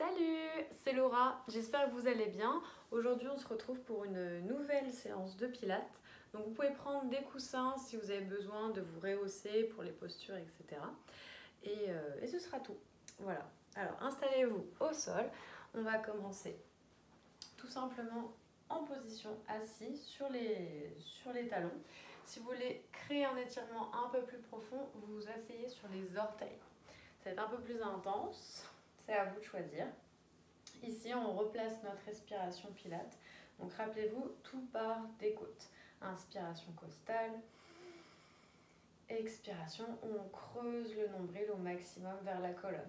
Salut, c'est Laura, j'espère que vous allez bien. Aujourd'hui on se retrouve pour une nouvelle séance de pilates. Donc vous pouvez prendre des coussins si vous avez besoin de vous rehausser pour les postures, etc. Et ce sera tout. Voilà, alors installez-vous au sol. On va commencer tout simplement en position assis sur les talons. Si vous voulez créer un étirement un peu plus profond, vous vous asseyez sur les orteils. Ça va être un peu plus intense. C'est à vous de choisir. Ici, on replace notre respiration pilate. Donc, rappelez-vous, tout part des côtes. Inspiration costale. Expiration, on creuse le nombril au maximum vers la colonne.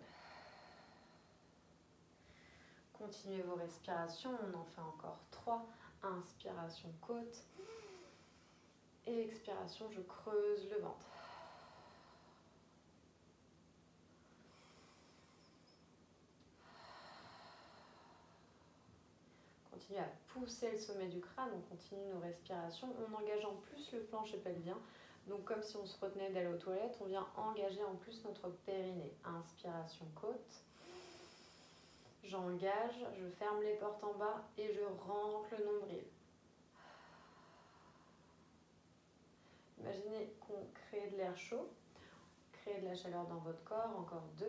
Continuez vos respirations. On en fait encore 3. Inspiration côte. Et expiration, je creuse le ventre. Continue à pousser le sommet du crâne, on continue nos respirations en engageant plus le plancher pelvien. Donc comme si on se retenait d'aller aux toilettes, on vient engager en plus notre périnée. Inspiration côte. J'engage, je ferme les portes en bas et je rentre le nombril. Imaginez qu'on crée de l'air chaud, créez de la chaleur dans votre corps, encore 2.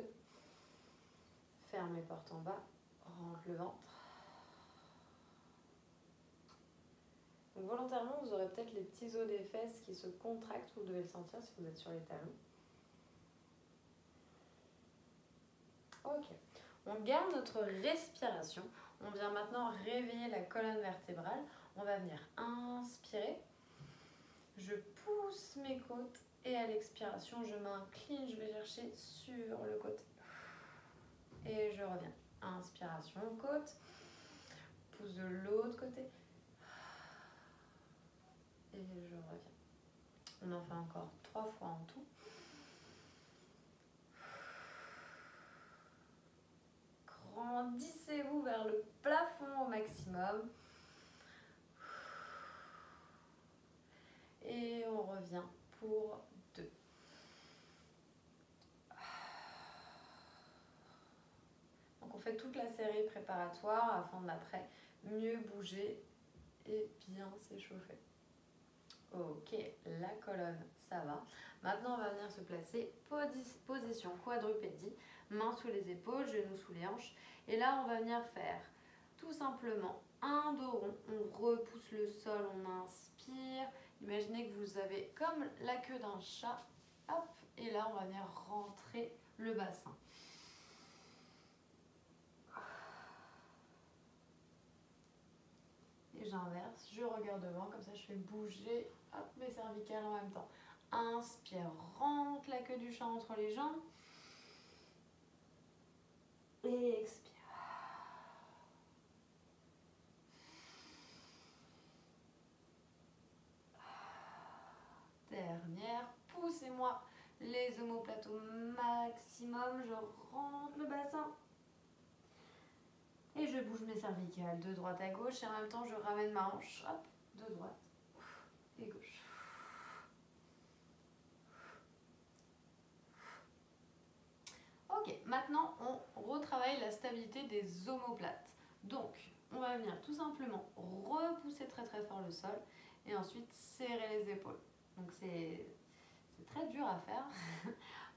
Ferme les portes en bas, rentre le ventre. Donc volontairement, vous aurez peut-être les petits os des fesses qui se contractent, vous devez le sentir si vous êtes sur les talons. Ok, on garde notre respiration. On vient maintenant réveiller la colonne vertébrale. On va venir inspirer. Je pousse mes côtes et à l'expiration, je m'incline, je vais chercher sur le côté. Et je reviens. Inspiration, côte. Pousse de l'autre côté. Et je reviens. On en fait encore 3 fois en tout. Grandissez-vous vers le plafond au maximum. Et on revient pour 2. Donc on fait toute la série préparatoire afin d'après mieux bouger et bien s'échauffer. Ok, la colonne, ça va. Maintenant, on va venir se placer position quadrupédie, mains sous les épaules, genoux sous les hanches. Et là, on va venir faire tout simplement un dos rond. On repousse le sol, on inspire. Imaginez que vous avez comme la queue d'un chat. Hop, et là, on va venir rentrer le bassin. Et j'inverse, je regarde devant, comme ça je fais bouger mes cervicales en même temps. Inspire, rentre la queue du chat entre les jambes. Et expire. Dernière, poussez-moi les omoplates au maximum. Je rentre le bassin. Et je bouge mes cervicales de droite à gauche. Et en même temps, je ramène ma hanche de droite et gauche. Ok, maintenant on retravaille la stabilité des omoplates. Donc, on va venir tout simplement repousser très très fort le sol et ensuite serrer les épaules. Donc c'est très dur à faire.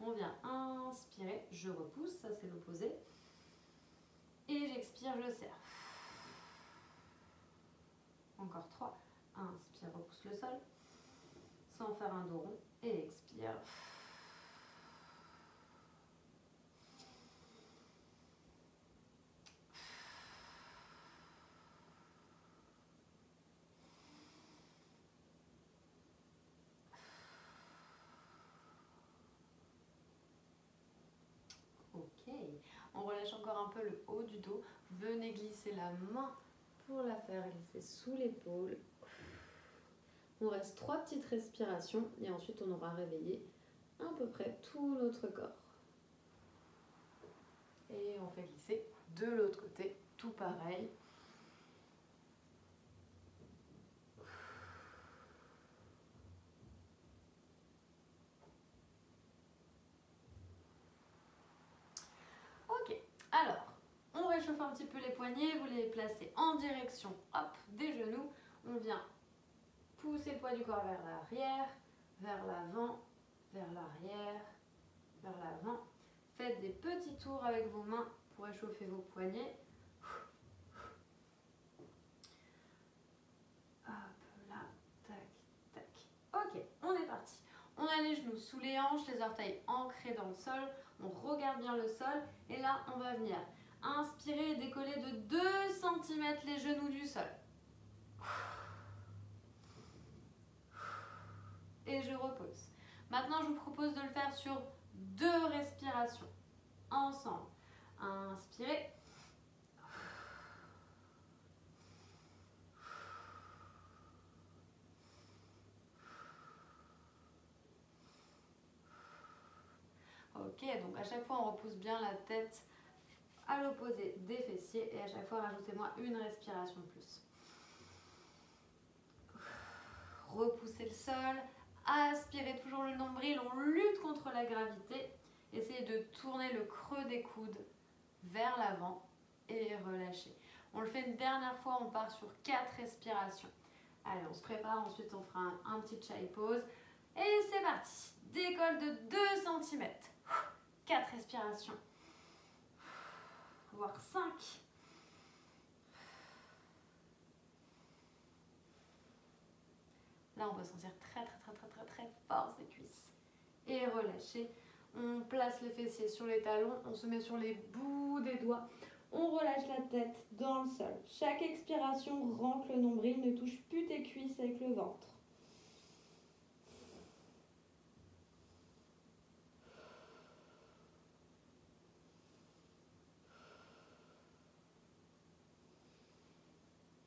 On vient inspirer, je repousse, ça c'est l'opposé. Et j'expire, je serre. Encore 3. Inspire, repousse le sol. Sans faire un dos rond. Et expire. Ok, on relâche encore un peu le haut du dos. Venez glisser la main pour la faire glisser sous l'épaule. On reste 3 petites respirations et ensuite on aura réveillé à peu près tout notre corps. Et on fait glisser de l'autre côté, tout pareil. Ok, alors on chauffe un petit peu les poignets, vous les placez en direction hop, des genoux. On vient pousser le poids du corps vers l'arrière, vers l'avant, vers l'arrière, vers l'avant. Faites des petits tours avec vos mains pour réchauffer vos poignets. Hop là, tac, tac. Ok, on est parti. On a les genoux sous les hanches, les orteils ancrés dans le sol. On regarde bien le sol. Et là, on va venir inspirer et décoller de 2 cm les genoux du sol. Et je repose. Maintenant, je vous propose de le faire sur 2 respirations. Ensemble. Inspirez. Ok, donc à chaque fois, on repousse bien la tête à l'opposé des fessiers et à chaque fois, rajoutez-moi une respiration de plus. Repoussez le sol, aspirez toujours le nombril, on lutte contre la gravité. Essayez de tourner le creux des coudes vers l'avant et relâchez. On le fait une dernière fois, on part sur 4 respirations. Allez, on se prépare, ensuite on fera un petit chai pause. Et c'est parti. Décolle de 2 cm. 4 respirations. Voire 5. Là, on peut sentir très fort ces cuisses. Et relâcher. On place les fessiers sur les talons. On se met sur les bouts des doigts. On relâche la tête dans le sol. Chaque expiration rentre le nombril. Ne touche plus tes cuisses avec le ventre.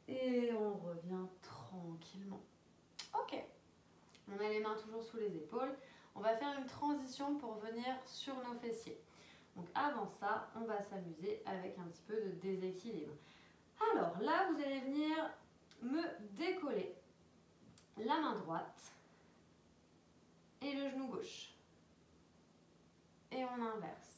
Et on revient tranquillement. Ok. On a les mains toujours sous les épaules. On va faire une transition pour venir sur nos fessiers. Donc avant ça, on va s'amuser avec un petit peu de déséquilibre. Alors là, vous allez venir me décoller la main droite et le genou gauche. Et on inverse.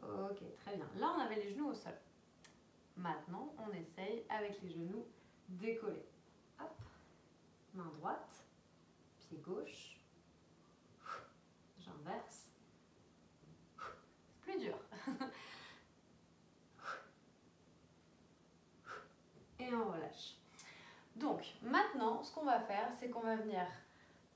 Ok, très bien. Là, on avait les genoux au sol. Maintenant, on essaye avec les genoux décollés. Hop, main droite, pied gauche. J'inverse. C'est plus dur. Et on relâche. Donc, maintenant, ce qu'on va faire, c'est qu'on va venir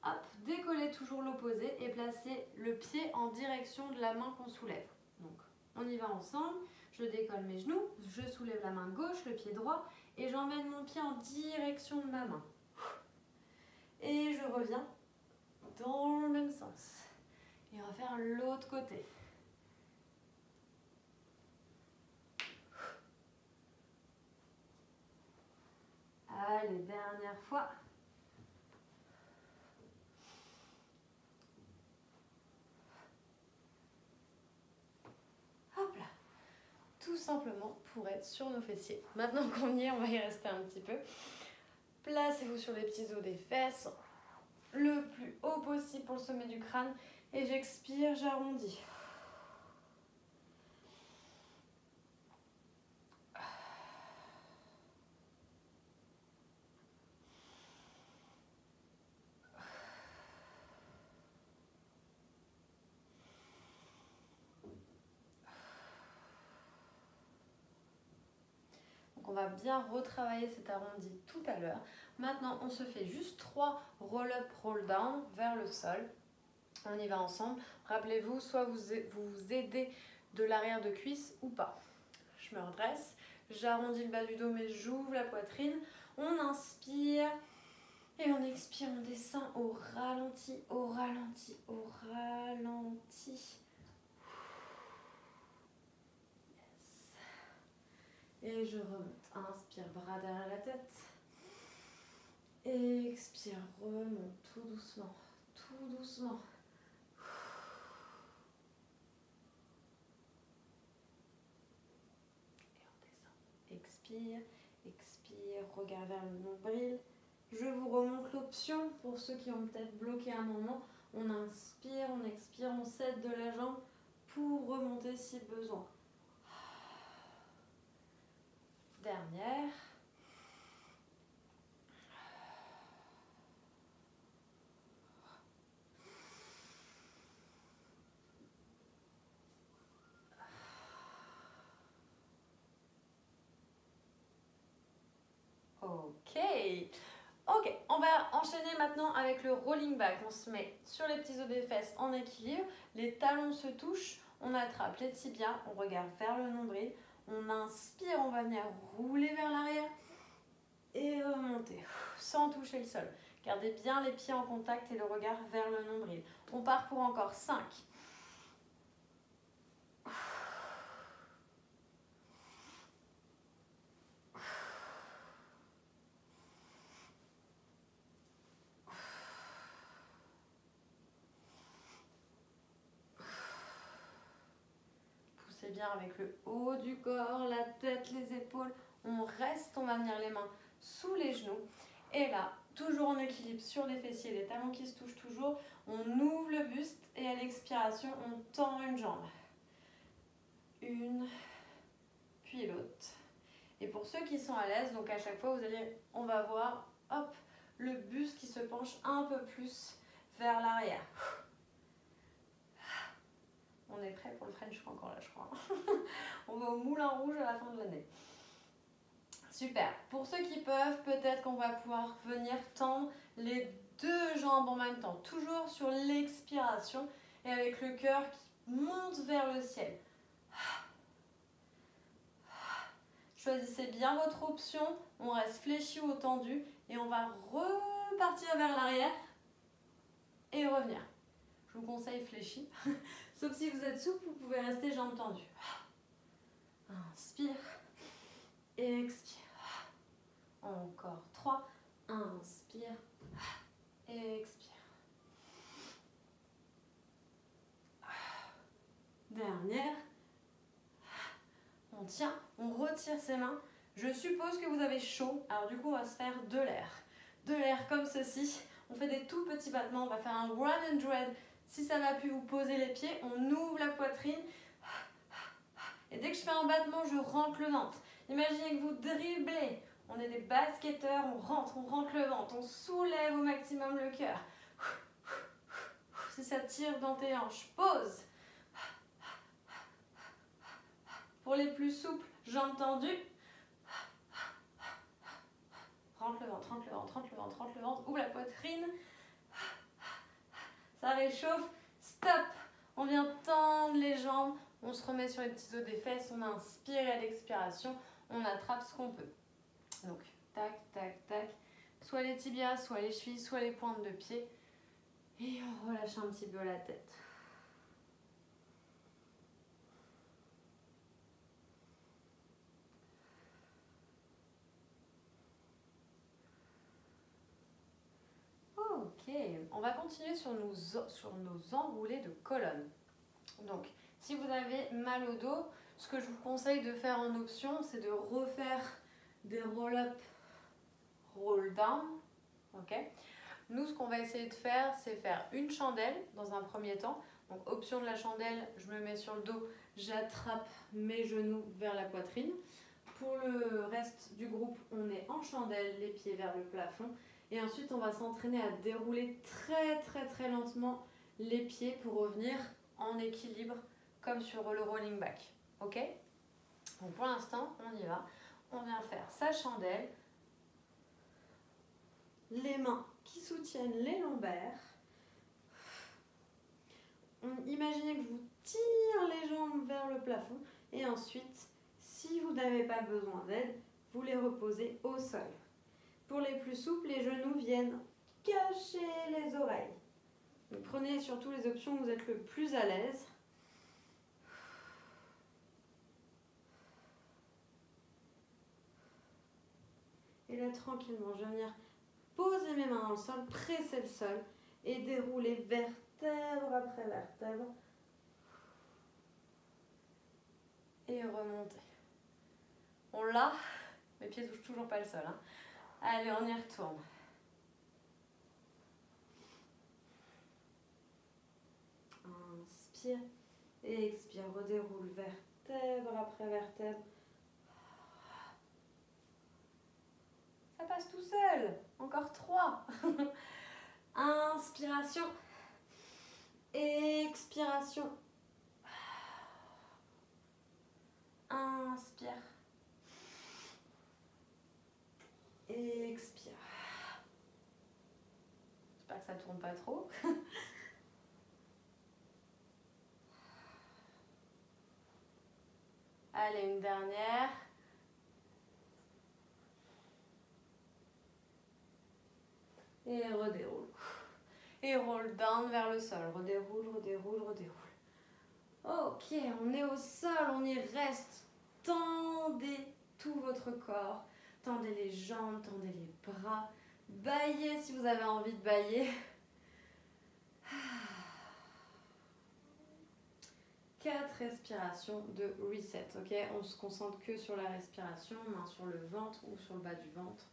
hop, décoller toujours l'opposé et placer le pied en direction de la main qu'on soulève. Donc, on y va ensemble. Je décolle mes genoux, je soulève la main gauche, le pied droit et j'emmène mon pied en direction de ma main. Et je reviens dans le même sens. Et on va faire l'autre côté. Allez, dernière fois. Hop là. Tout simplement pour être sur nos fessiers. Maintenant qu'on y est, on va y rester un petit peu. Placez-vous sur les petits os des fesses, le plus haut possible pour le sommet du crâne. Et j'expire, j'arrondis. On va bien retravailler cet arrondi tout à l'heure. Maintenant, on se fait juste 3 roll-up, roll-down vers le sol. On y va ensemble. Rappelez-vous, soit vous vous aidez de l'arrière de cuisse ou pas. Je me redresse, j'arrondis le bas du dos mais j'ouvre la poitrine. On inspire et on expire, on descend au ralenti, au ralenti, au ralenti. Et je remonte. Inspire, bras derrière la tête. Expire, remonte tout doucement, tout doucement. Et on descend. Expire, expire, regard vers le nombril. Je vous remonte l'option pour ceux qui ont peut-être bloqué un moment. On inspire, on expire, on cède de la jambe pour remonter si besoin. Dernière. Ok. Ok, on va enchaîner maintenant avec le rolling back. On se met sur les petits os des fesses en équilibre, les talons se touchent, on attrape les tibias, on regarde vers le nombril, on inspire, on va venir rouler vers l'arrière et remonter sans toucher le sol. Gardez bien les pieds en contact et le regard vers le nombril. On part pour encore 5. Poussez bien avec le haut du corps, la tête, les épaules. On reste, on va venir les mains sous les genoux. Et là, toujours en équilibre sur les fessiers, les talons qui se touchent toujours. On ouvre le buste et à l'expiration, on tend une jambe. Une, puis l'autre. Et pour ceux qui sont à l'aise, donc à chaque fois, on va voir, hop, le buste qui se penche un peu plus vers l'arrière. On est prêt pour le French encore là, je crois. On va au Moulin Rouge à la fin de l'année. Super. Pour ceux qui peuvent, peut-être qu'on va pouvoir venir tendre les deux jambes en même temps. Toujours sur l'expiration et avec le cœur qui monte vers le ciel. Choisissez bien votre option. On reste fléchi ou tendu et on va repartir vers l'arrière et revenir. Je vous conseille fléchi. Sauf si vous êtes souple, vous pouvez rester jambes tendues. Inspire, expire. Encore 3. Inspire, expire. Dernière. On tient, on retire ses mains. Je suppose que vous avez chaud. Alors du coup, on va se faire de l'air. De l'air comme ceci. On fait des tout petits battements. On va faire un 100. Si ça va plus, vous posez les pieds. On ouvre la poitrine. Et dès que je fais un battement, je rentre le ventre. Imaginez que vous dribblez. On est des basketteurs. On rentre le ventre. On soulève au maximum le cœur. Si ça tire dans tes hanches, pose. Pour les plus souples, jambes tendues. Rentre le ventre, rentre le ventre, rentre le ventre, rentre le ventre. Ouvre la poitrine. Ça réchauffe. Stop. On vient tendre les jambes. On se remet sur les petits os des fesses. On inspire et à l'expiration, on attrape ce qu'on peut. Donc, tac, tac, tac. Soit les tibias, soit les chevilles, soit les pointes de pied. Et on relâche un petit peu la tête. Ok, on va continuer sur nos enroulés de colonne. Donc, si vous avez mal au dos, ce que je vous conseille de faire en option, c'est de refaire des roll-up, roll-down. Ok. Nous, ce qu'on va essayer de faire, c'est faire une chandelle dans un premier temps. Donc, option de la chandelle, je me mets sur le dos, j'attrape mes genoux vers la poitrine. Pour le reste du groupe, on est en chandelle, les pieds vers le plafond. Et ensuite, on va s'entraîner à dérouler très très très lentement les pieds pour revenir en équilibre comme sur le rolling back. Ok? Donc pour l'instant, on y va. On vient faire sa chandelle. Les mains qui soutiennent les lombaires. Imaginez que je vous tire les jambes vers le plafond. Et ensuite, si vous n'avez pas besoin d'aide, vous les reposez au sol. Pour les plus souples, les genoux viennent cacher les oreilles. Donc prenez surtout les options où vous êtes le plus à l'aise. Et là, tranquillement, je vais venir poser mes mains dans le sol, presser le sol et dérouler vertèbre après vertèbre. Et remonter. On l'a. Mes pieds ne touchent toujours pas le sol. Hein. Allez, on y retourne. inspire. Et expire, redéroule vertèbre après vertèbre. Ça passe tout seul. Encore 3. Inspiration. Expiration. Inspire. Expire. J'espère que ça tourne pas trop. Allez, une dernière. Et redéroule. Et roll down vers le sol. Redéroule, redéroule, redéroule. Ok, on est au sol, on y reste. Tendez tout votre corps. Tendez les jambes, tendez les bras. Baillez si vous avez envie de bailler. 4 respirations de reset, ok? On se concentre que sur la respiration, main sur le ventre ou sur le bas du ventre.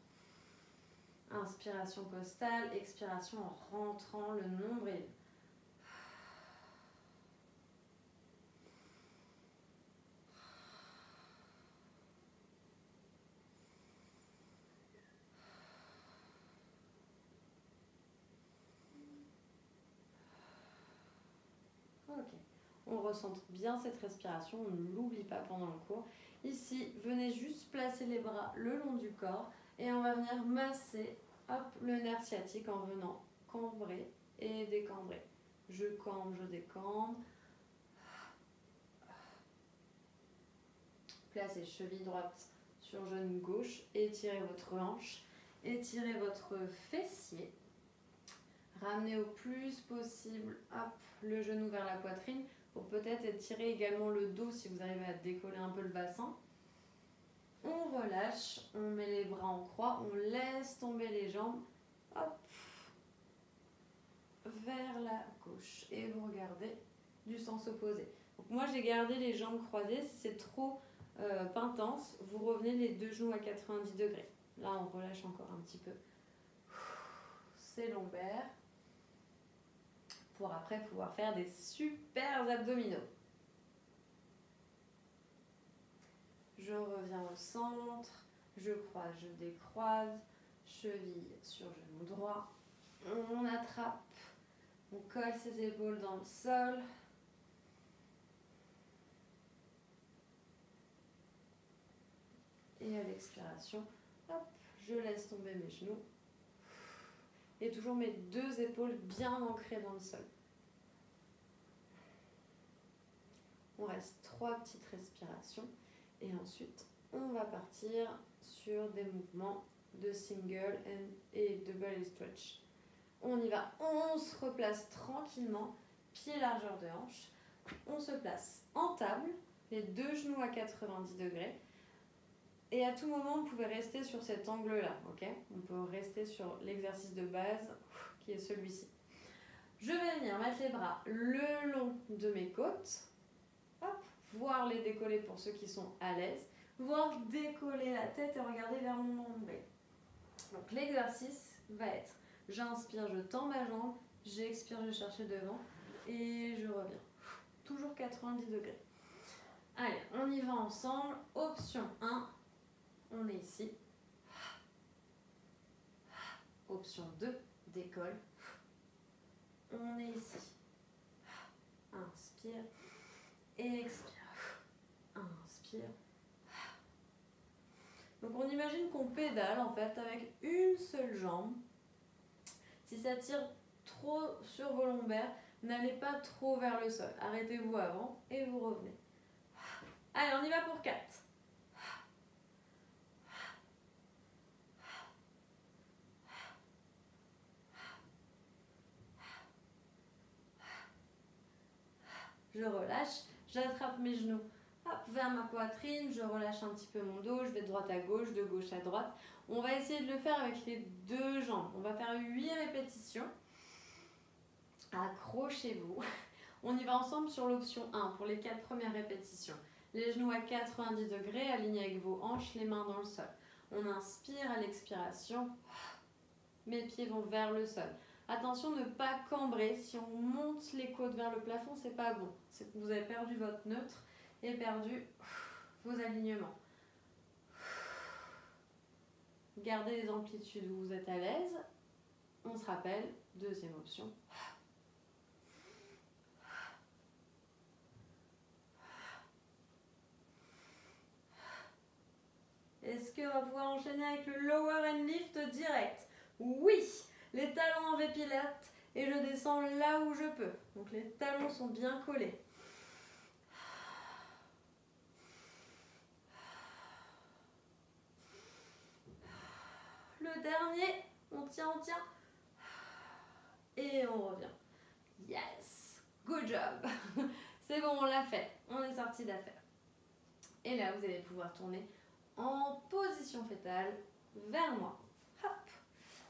Inspiration costale, expiration en rentrant le nombril. Ok, on recentre bien cette respiration, on ne l'oublie pas pendant le cours. Ici, venez juste placer les bras le long du corps et on va venir masser le nerf sciatique en venant cambrer et décambrer. Je cambre, je décambre. Placez cheville droite sur genou gauche, étirez votre hanche, étirez votre fessier. Ramenez au plus possible le genou vers la poitrine pour peut-être étirer également le dos si vous arrivez à décoller un peu le bassin. On relâche, on met les bras en croix, on laisse tomber les jambes vers la gauche et vous regardez du sens opposé. Donc moi j'ai gardé les jambes croisées, si c'est trop pas intense, vous revenez les deux genoux à 90 degrés. Là on relâche encore un petit peu. C'est lombaire. Pour après pouvoir faire des super abdominaux. Je reviens au centre, je croise, je décroise, cheville sur genou droit, on attrape, on colle ses épaules dans le sol. Et à l'expiration, je laisse tomber mes genoux. Et toujours mes deux épaules bien ancrées dans le sol. On reste 3 petites respirations et ensuite on va partir sur des mouvements de single et double stretch. On y va, on se replace tranquillement, pied largeur de hanche. On se place en table, les deux genoux à 90 degrés. Et à tout moment, vous pouvez rester sur cet angle-là, ok? On peut rester sur l'exercice de base qui est celui-ci. Je vais venir mettre les bras le long de mes côtes, voire les décoller pour ceux qui sont à l'aise, voire décoller la tête et regarder vers mon nombril. Donc l'exercice va être, j'inspire, je tends ma jambe, j'expire, je cherche devant et je reviens. Toujours 90 degrés. Allez, on y va ensemble. Option 1. On est ici. Option 2, décolle. On est ici. Inspire. Expire. Inspire. Donc on imagine qu'on pédale en fait avec une seule jambe. Si ça tire trop sur vos lombaires, n'allez pas trop vers le sol. Arrêtez-vous avant et vous revenez. Allez, on y va pour 4. Je relâche, j'attrape mes genoux vers ma poitrine, je relâche un petit peu mon dos, je vais de droite à gauche, de gauche à droite. On va essayer de le faire avec les deux jambes. On va faire 8 répétitions. Accrochez-vous. On y va ensemble sur l'option 1 pour les 4 premières répétitions. Les genoux à 90 degrés, alignés avec vos hanches, les mains dans le sol. On inspire à l'expiration. Mes pieds vont vers le sol. Attention, ne pas cambrer. Si on monte les côtes vers le plafond, c'est pas bon. C'est que vous avez perdu votre neutre et perdu vos alignements. Gardez les amplitudes où vous êtes à l'aise. On se rappelle, deuxième option. Est-ce qu'on va pouvoir enchaîner avec le lower and lift direct? Oui, les talons en V-Pilates et je descends là où je peux. Donc les talons sont bien collés. Le dernier, on tient. Et on revient. Yes, good job. C'est bon, on l'a fait. On est sorti d'affaire. Et là, vous allez pouvoir tourner en position fétale vers moi. Hop.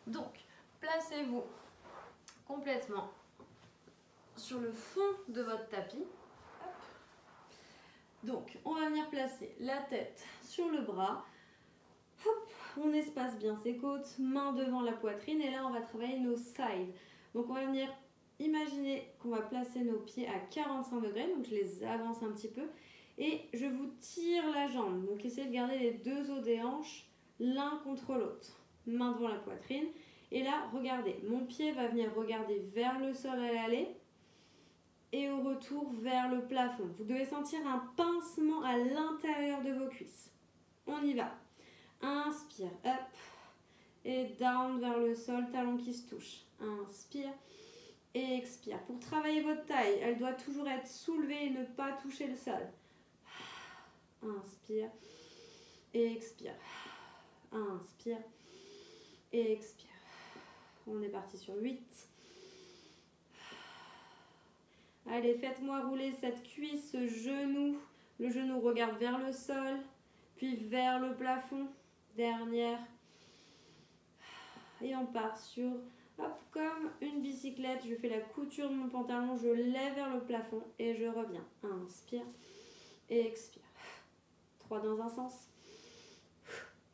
Donc, placez-vous complètement sur le fond de votre tapis. Hop. Donc, on va venir placer la tête sur le bras. Hop. On espace bien ses côtes, main devant la poitrine. Et là, on va travailler nos sides. Donc, on va venir imaginer qu'on va placer nos pieds à 45 degrés. Donc, je les avance un petit peu. Et je vous tire la jambe. Donc, essayez de garder les deux os des hanches l'un contre l'autre. Main devant la poitrine. Et là, regardez, mon pied va venir regarder vers le sol à l'aller et au retour vers le plafond. Vous devez sentir un pincement à l'intérieur de vos cuisses. On y va. Inspire, up, et down vers le sol, talon qui se touche. Inspire et expire. Pour travailler votre taille, elle doit toujours être soulevée et ne pas toucher le sol. Inspire et expire. Inspire et expire. On est parti sur 8. Allez, faites-moi rouler cette cuisse, ce genou. Le genou regarde vers le sol, puis vers le plafond. Dernière. Et on part sur, hop, comme une bicyclette. Je fais la couture de mon pantalon, je lève vers le plafond et je reviens. Inspire et expire. 3 dans un sens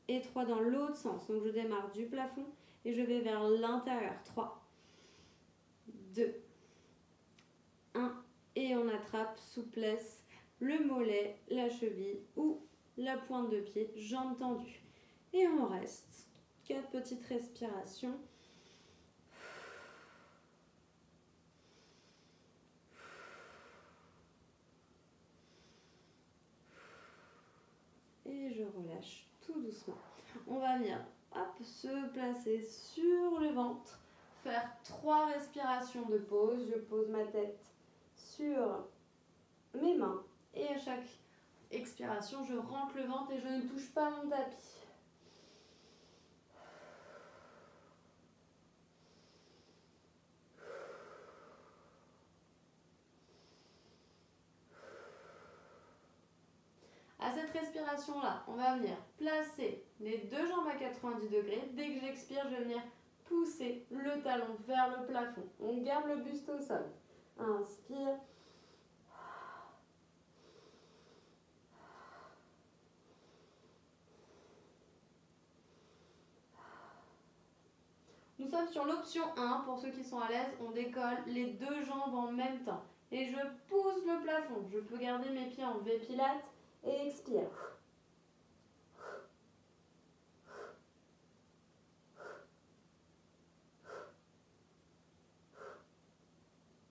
et 3 dans l'autre sens. Donc je démarre du plafond et je vais vers l'intérieur. 3, 2, 1 et on attrape souplesse le mollet, la cheville ou la pointe de pied, jambes tendues. Et on reste 4 petites respirations. Et je relâche tout doucement. On va venir se placer sur le ventre, faire 3 respirations de pause. Je pose ma tête sur mes mains et à chaque expiration, je rentre le ventre et je ne touche pas mon tapis. À cette respiration-là, on va venir placer les deux jambes à 90 degrés. Dès que j'expire, je vais venir pousser le talon vers le plafond. On garde le buste au sol. Inspire. Nous sommes sur l'option 1. Pour ceux qui sont à l'aise, on décolle les deux jambes en même temps. Et je pousse le plafond. Je peux garder mes pieds en V-Pilates et expire.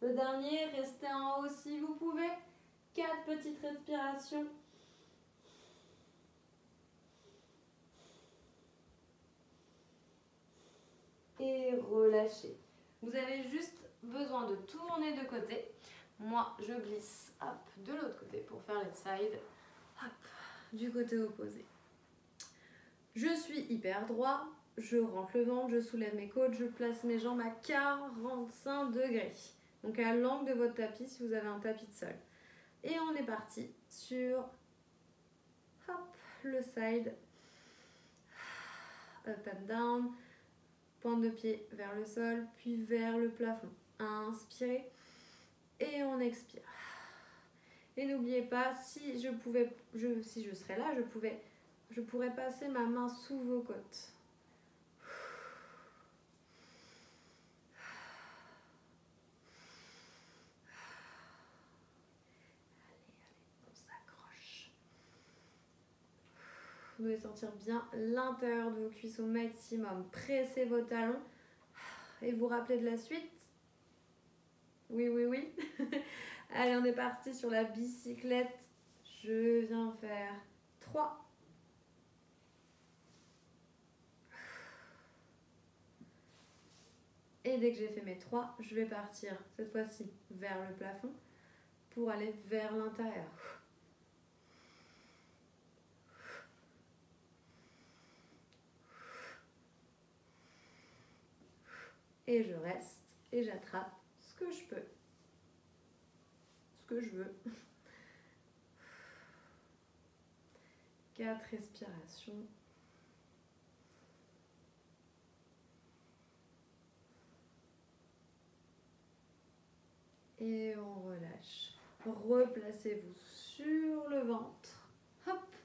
Le dernier, restez en haut si vous pouvez. 4 petites respirations. Et relâchez. Vous avez juste besoin de tourner de côté. Moi, je glisse de l'autre côté pour faire les sides. Du côté opposé. Je suis hyper droit. Je rentre le ventre, je soulève mes côtes, je place mes jambes à 45 degrés. Donc à l'angle de votre tapis si vous avez un tapis de sol. Et on est parti sur le side. Up and down. Pointe de pied vers le sol, puis vers le plafond. Inspirez et on expire. Et n'oubliez pas, si je serais là, je pourrais passer ma main sous vos côtes. Vous devez sentir bien l'intérieur de vos cuisses au maximum. Pressez vos talons et vous rappelez de la suite. Oui, oui, oui. Allez, on est parti sur la bicyclette. Je viens faire 3. Et dès que j'ai fait mes 3, je vais partir cette fois-ci vers le plafond pour aller vers l'intérieur. Et je reste et j'attrape ce que je peux. Ce que je veux. 4 respirations. Et on relâche. Replacez-vous sur le ventre. Hop.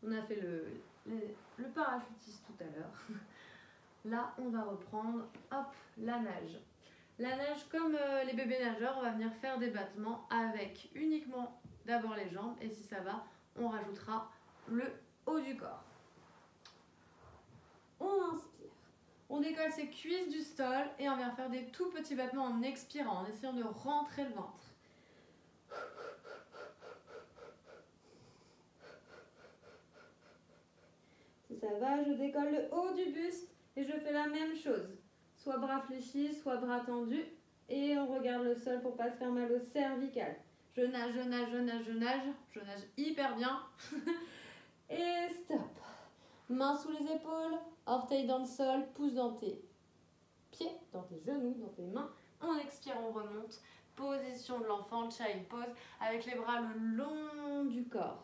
On a fait le parachutiste tout à l'heure. Là, on va reprendre, hop, la nage. La nage, comme les bébés nageurs, on va venir faire des battements avec uniquement d'abord les jambes. Et si ça va, on rajoutera le haut du corps. On inspire. On décolle ses cuisses du sol et on vient faire des tout petits battements en expirant, en essayant de rentrer le ventre. Si ça va, je décolle le haut du buste et je fais la même chose. Soit bras fléchis, soit bras tendus. Et on regarde le sol pour ne pas se faire mal au cervical. Je nage, je nage, je nage, je nage. Je nage hyper bien. Et stop. Mains sous les épaules, orteils dans le sol, pouce dans tes pieds, dans tes genoux, dans tes mains. On expire, on remonte. Position de l'enfant, child pose, avec les bras le long du corps.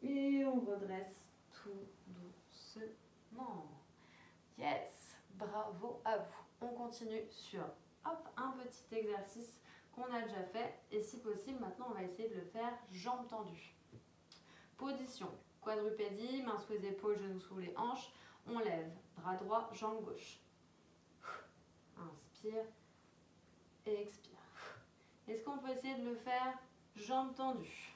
Et on redresse tout doucement. Yes, bravo à vous. On continue sur un petit exercice qu'on a déjà fait. Et si possible, maintenant, on va essayer de le faire jambes tendues. Position, quadrupédie, mains sous les épaules, genoux sous les hanches. On lève, bras droit, jambe gauche. Inspire et expire. Est-ce qu'on peut essayer de le faire jambes tendues?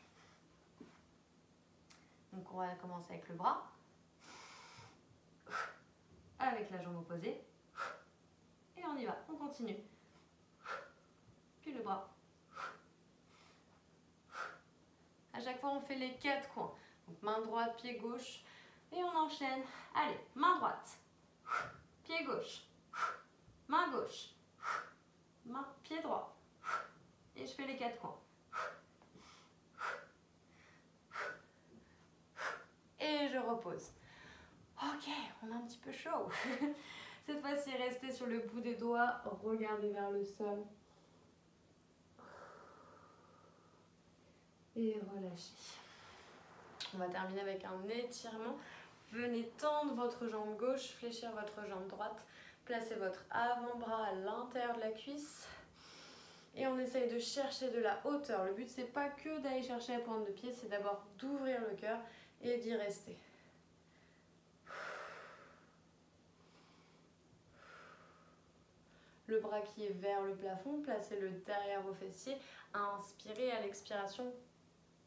Donc on va commencer avec le bras, avec la jambe opposée, et on y va, on continue. Puis le bras. À chaque fois on fait les 4 coins. Donc main droite, pied gauche, et on enchaîne. Allez, main droite, pied gauche, main gauche, pied droit, et je fais les 4 coins. Et je repose. Ok, on a un petit peu chaud. Cette fois-ci, restez sur le bout des doigts, regardez vers le sol. Et relâchez. On va terminer avec un étirement. Venez tendre votre jambe gauche, fléchir votre jambe droite. Placez votre avant-bras à l'intérieur de la cuisse. Et on essaye de chercher de la hauteur. Le but, c'est pas que d'aller chercher la pointe de pied, c'est d'abord d'ouvrir le cœur et d'y rester. Le bras qui est vers le plafond, placez-le derrière vos fessiers. Inspirez, à l'expiration,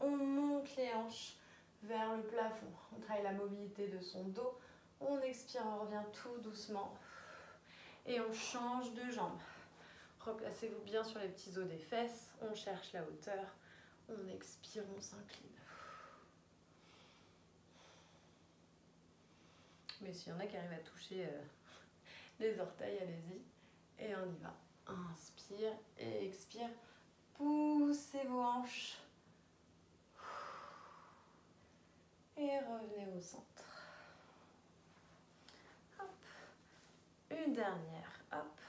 on monte les hanches vers le plafond. On travaille la mobilité de son dos. On expire, on revient tout doucement. Et on change de jambe. Replacez-vous bien sur les petits os des fesses. On cherche la hauteur. On expire, on s'incline. Mais s'il y en a qui arrivent à toucher les orteils, allez-y. Et on y va. Inspire et expire. Poussez vos hanches. Et revenez au centre. Hop. Une dernière. Hop.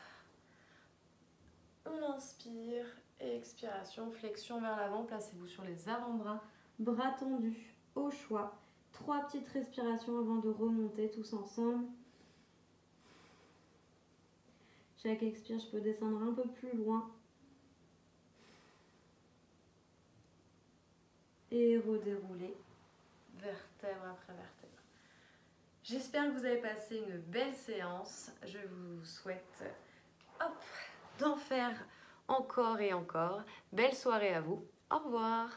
On inspire et expiration. Flexion vers l'avant. Placez-vous sur les avant-bras. Bras tendus au choix. 3 petites respirations avant de remonter tous ensemble. Chaque expire, je peux descendre un peu plus loin. Et redérouler vertèbre après vertèbre. J'espère que vous avez passé une belle séance. Je vous souhaite d'en faire encore et encore. Belle soirée à vous. Au revoir.